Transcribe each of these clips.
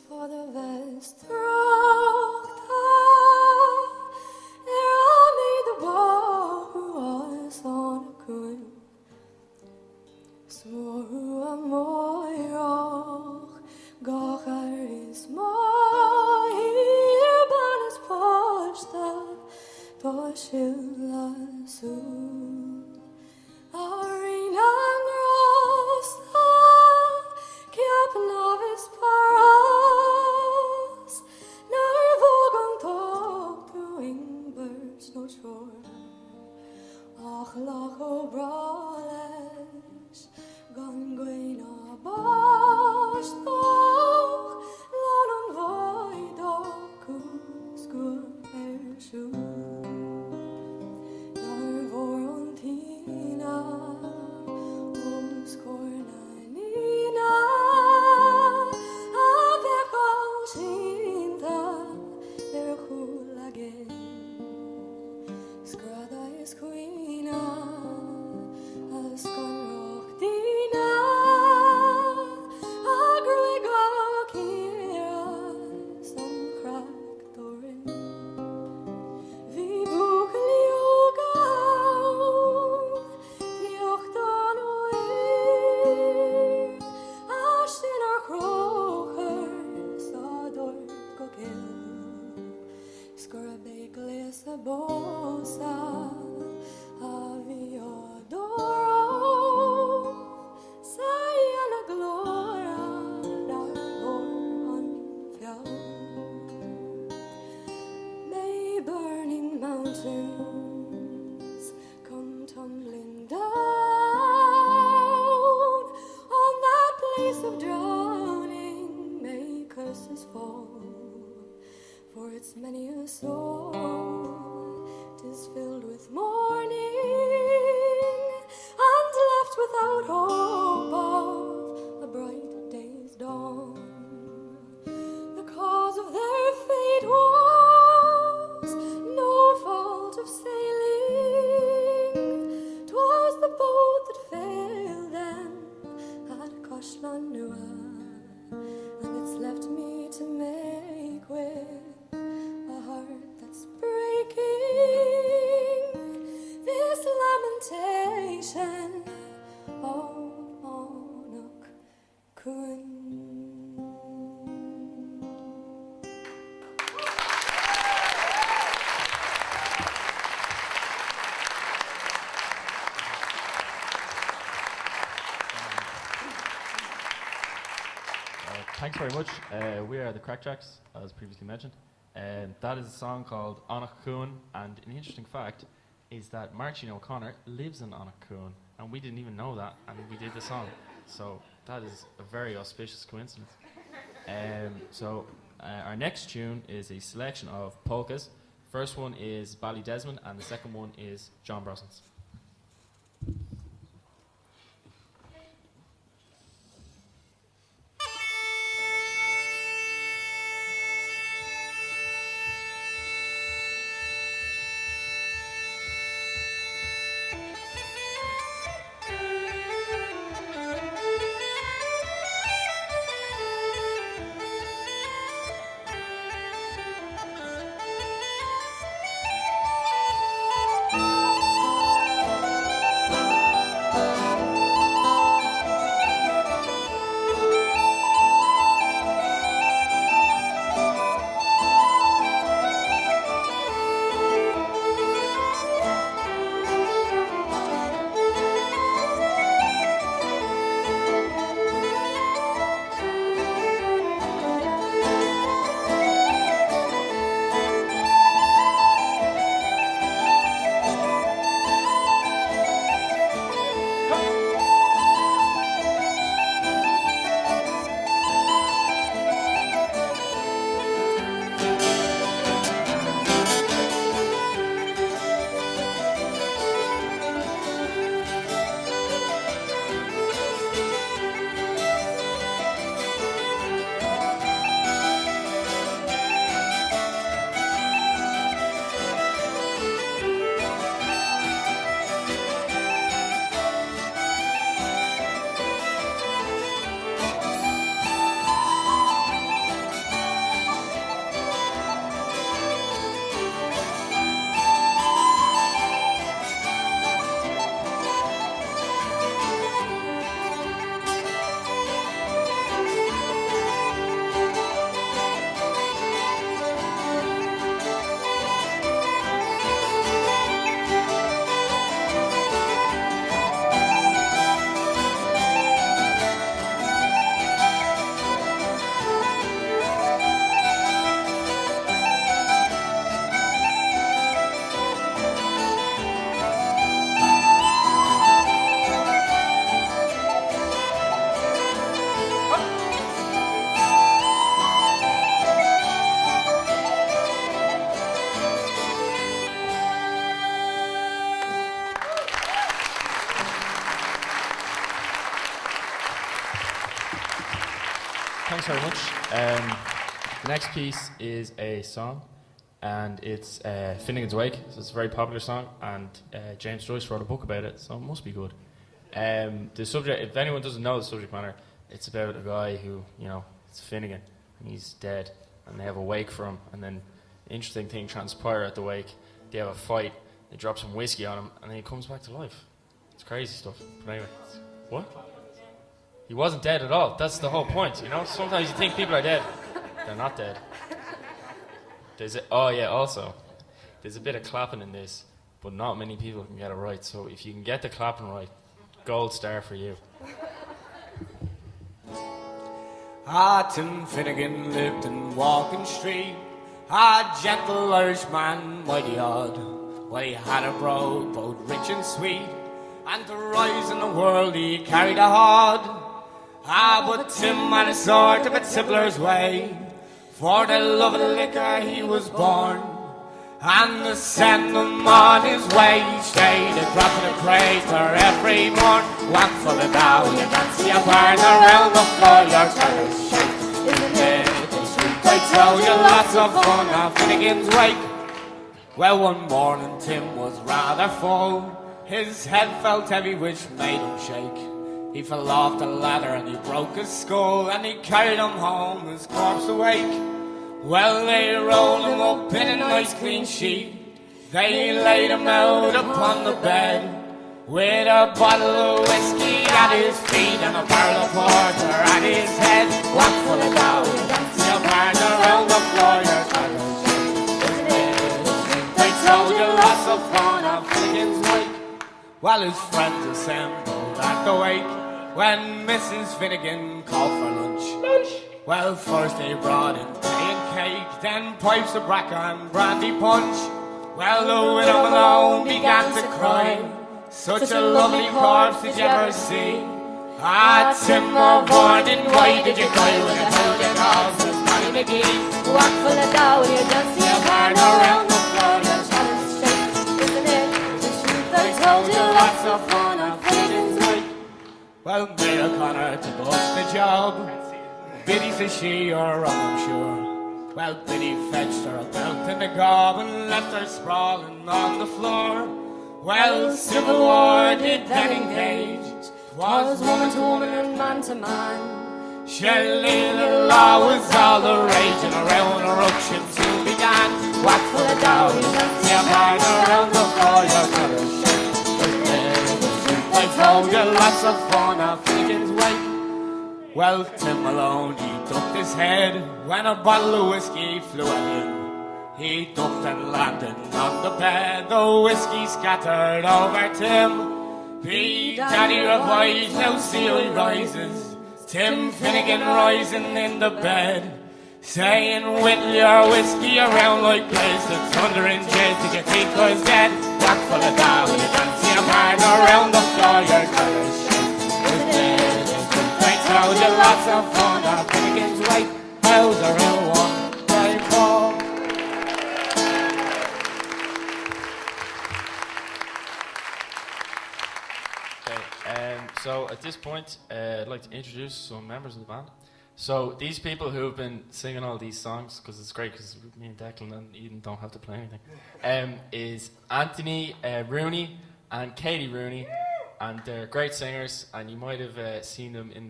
for the Vestråkta. Er har made the war who was on a kun. Små hua moiroch, gachar is moir banes posta, poshilla su. Arina grosta, kiap novis paras, nar vogon tog to ingbers no shore. Ach lach o brales, gan gweina bost doch, lanon void o cusgur shu. Nar voron tina, omskorna nina, avek al shinta, der chulagen. Skrada is queena, askarroch dina, agruiga kira, som kraktorin. Vi bukelioga, tiochtan o ashin ar krocher, sadort gogel. Skorabek lesa bosa, aviodoro, sayana glora, dar on fjall. May burning mountains come tumbling down on that place of drowning. May curses fall, for it's many a soul 'tis filled with mourning and left without hope of a bright day's dawn. The cause of their fate was no fault of sailing. 'Twas the boat that failed them at Koshlanua, and it's left me to make with a heart that's breaking this lamentation on Onuk Kun. Thanks very much. We are the TheCraicJacks, as previously mentioned. That is a song called Onachcoon, and an interesting fact is that Marcin O'Connor lives in Onachcoon, and we didn't even know that, and we did the song. So that is a very auspicious coincidence. Our next tune is a selection of polkas. First one is Ballydesmond, and the second one is John Brosnan's. Thank very much. The next piece is a song, and it's Finnegan's Wake. So it's a very popular song, and James Joyce wrote a book about it, so it must be good. The subject, if anyone doesn't know the subject matter, it's about a guy who, it's Finnegan, and he's dead, and they have a wake for him, and then the interesting thing transpires at the wake. They have a fight, they drop some whiskey on him, and then he comes back to life. It's crazy stuff. But anyway, what? He wasn't dead at all. That's the whole point, Sometimes you think people are dead. They're not dead. Also, there's a bit of clapping in this, but not many people can get it right. So if you can get the clapping right, gold star for you. Tim Finnegan lived in Walking Street, gentle Irishman, mighty odd. Well, he had a broad, both rich and sweet, and to rise in the world he carried a hod. But Tim had a sort of a tippler's way, for the love of the liquor he was born, and to send him on his way each day, to drop to the crater every morn. Whack full of dough, you dance your burn around the floor, your colors shake. Isn't it the street? I tell you, lots of fun on Finnegan's Wake. Well, one morning Tim was rather full, his head felt heavy which made him shake. He fell off the ladder and he broke his skull, and he carried him home, his corpse awake. Well, they rolled him up in a nice clean sheet, they laid him out upon the bed, with a bottle of whiskey at his feet and a barrel of porter at his head. Whack full of dough, you burn around the floor, your shadows shake. They told you lots of fun on Finnegan's Wake. Well, his friends assembled at the wake, when Mrs. Finnegan called for lunch. Well, first they brought in tea and cake, then pipes of braca and brandy punch. Well, the widow alone began to cry, such a lovely corpse did you ever see? Tim O'Vorden, why did you cry when I told you cause was Connie McGee? Walk full of dough, you dance your burn around the floor, your shadows shake. Isn't it the truth? I told you lots of fun on Finnegan's Wake. Well, Mary O'Connor took up the job. Biddy says she, or I'm sure. Well, Biddy fetched her a belt and a gob and left her sprawling on the floor. Well, Civil War did then engage, 'twas woman to woman and man to man. Shelley, the law was all the rage, and a round eruption soon began. Whack full of dough, you burn around the floor, your colours shake. I told you lots of fun on Finnegan's Wake. Well, Tim Malone, he ducked his head when a bottle of whiskey flew at him. He ducked and landed on the bed, the whiskey scattered over Tim. Big Daddy revised, now see how he rises. Tim Finnegan rising in the bed, saying, whittle your whiskey around like blaze. The thundering jazz, did you think I was dead? Whack full of dough, you dance your burn around the floor, your colours shake. I told you lots of fun on Finnegan's Wake. How's a real one, they fall. So at this point, I'd like to introduce some members of the band. So these people who have been singing all these songs, because it's great because me and Declan and Eden don't have to play anything, is Anthony Rooney and Katie Rooney, and they're great singers. And you might have seen them in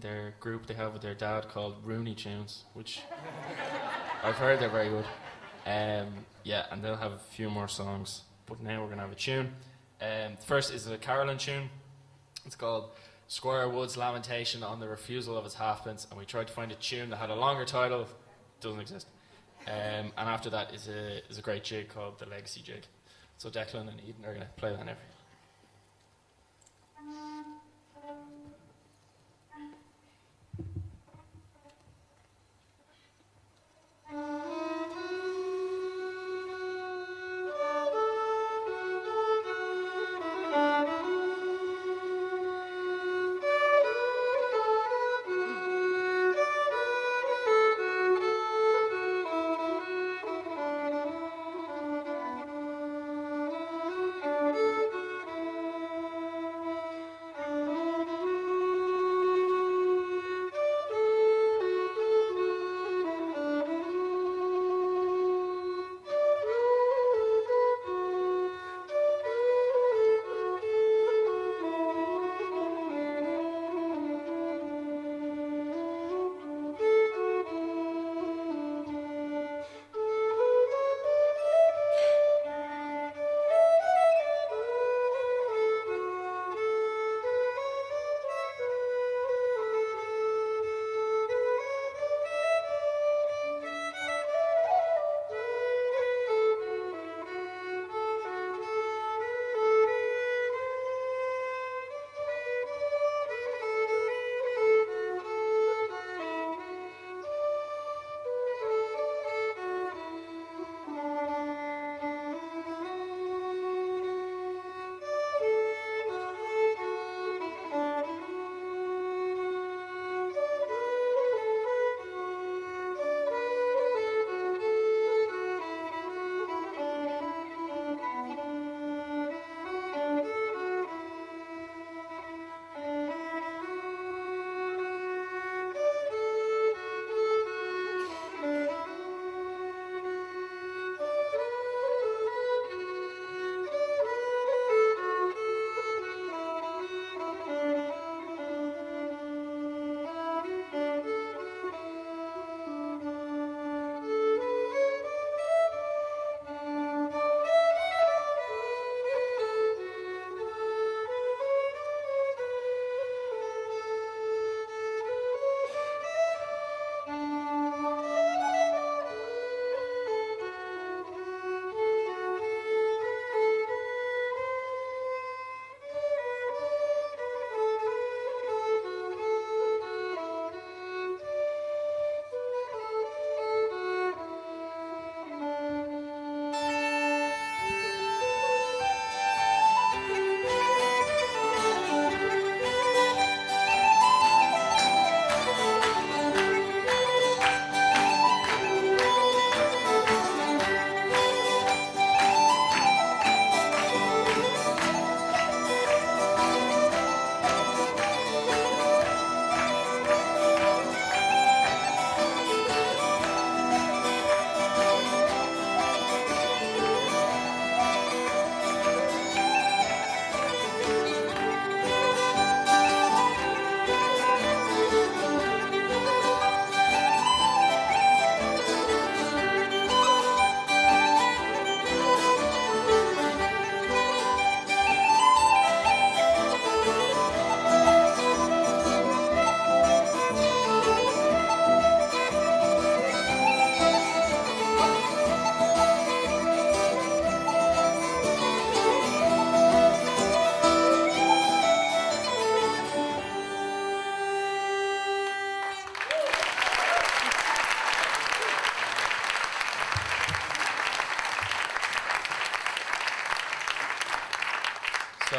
their group they have with their dad called Rooney Tunes, which I've heard they're very good. Yeah, and they'll have a few more songs. But now we're gonna have a tune. First is a Carolyn tune. It's called Squire Wood's Lamentation on the Refusal of His Halfpence, and we tried to find a tune that had a longer title. Doesn't exist. And after that is a great jig called the Legacy Jig. So Declan and Eden are going to play that now.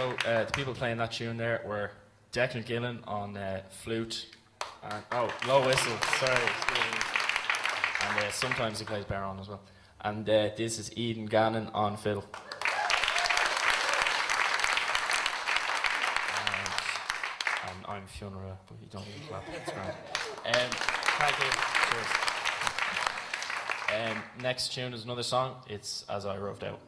So the people playing that tune there were Declan Gillen on flute, and low whistle. Sorry, and sometimes he plays baron as well. And this is Eden Gannon on fiddle. And I'm funeral, but you don't need to clap. It's grand. Thank you. Cheers. Next tune is another song. It's As I Roved Out.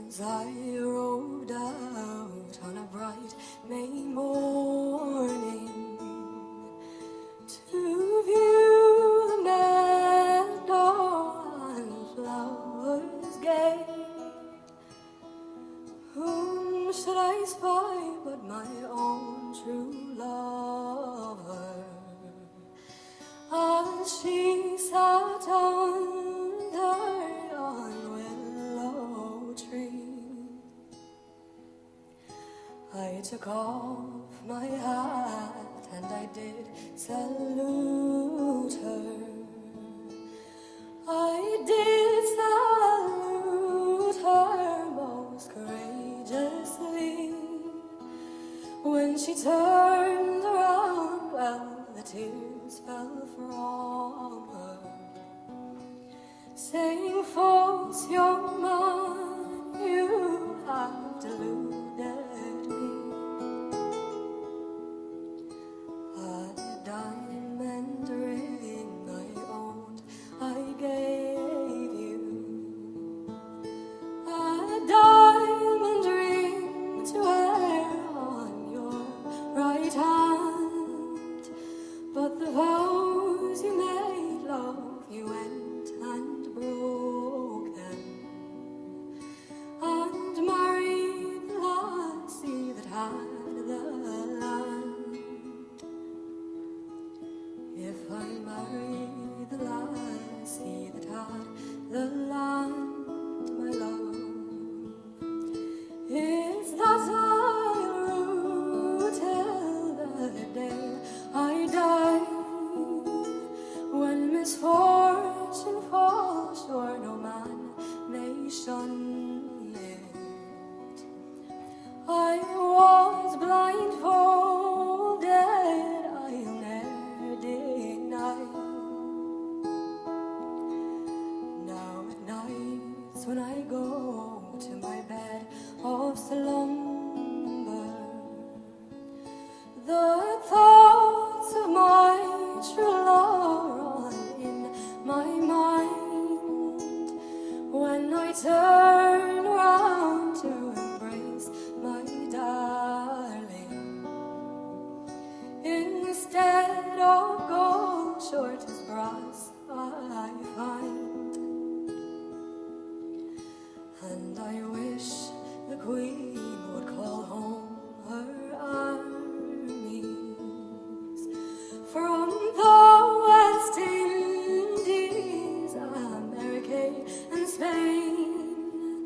As I rode out on a bright May morning to view the meadow and flowers gay, whom should I spy but my own true lover, as she sat under yon willow tree. I took off my hat and I did salute her. I did salute her most courageously. When she turned around, well, the tears fell from her, saying, "False young man, you have deluded me. A diamond ring I owned, I gave you. A diamond ring to wear on your right hand. But the vows you made, love, you went and broke them, and married the lassie that had the land. If I marry the lassie that had the land, my love, it's that I'll rue till the day I die. When misfortune falls, sure no man may shun it. I was blindfolded, I'll ne'er deny. Now at nights when I go to my bed of slumber, the thoughts of my true love run in my mind. When I turn around to embrace my darling, instead of gold, short as brass I find. And I wish the Queen would call home her armies from the West Indies, America and Spain.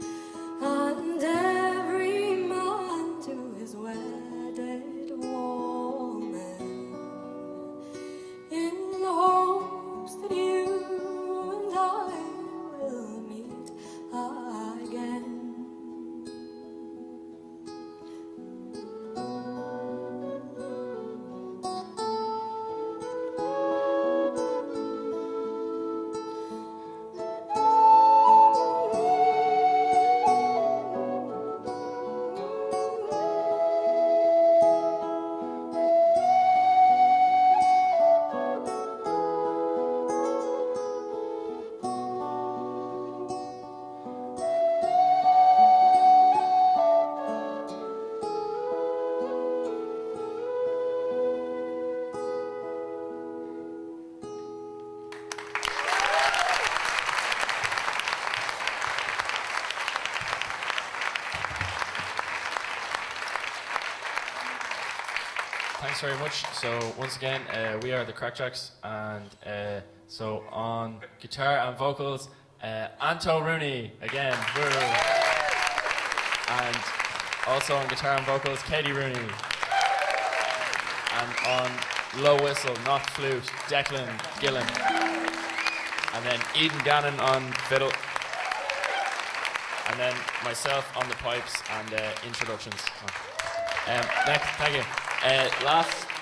Thanks very much. So once again, we are the TheCraicJacks, and so on guitar and vocals, Anto Rooney again. Woo. And also on guitar and vocals, Katie Rooney. And on low whistle, not flute, Declan Gillen. And then Eden Gannon on fiddle. And then myself on the pipes and introductions. Next, thank you.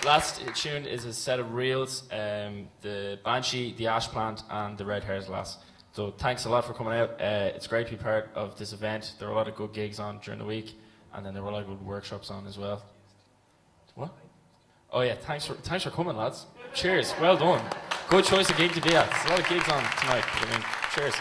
Last tune is a set of reels, the Banshee, the Ash Plant, and the Red Hairs Lass. So thanks a lot for coming out. It's great to be part of this event. There were a lot of good gigs on during the week, and then there were a lot of good workshops on as well. What? Oh yeah, thanks for coming, lads. Cheers, well done. Good choice of gig to be at. There's a lot of gigs on tonight. I mean, cheers.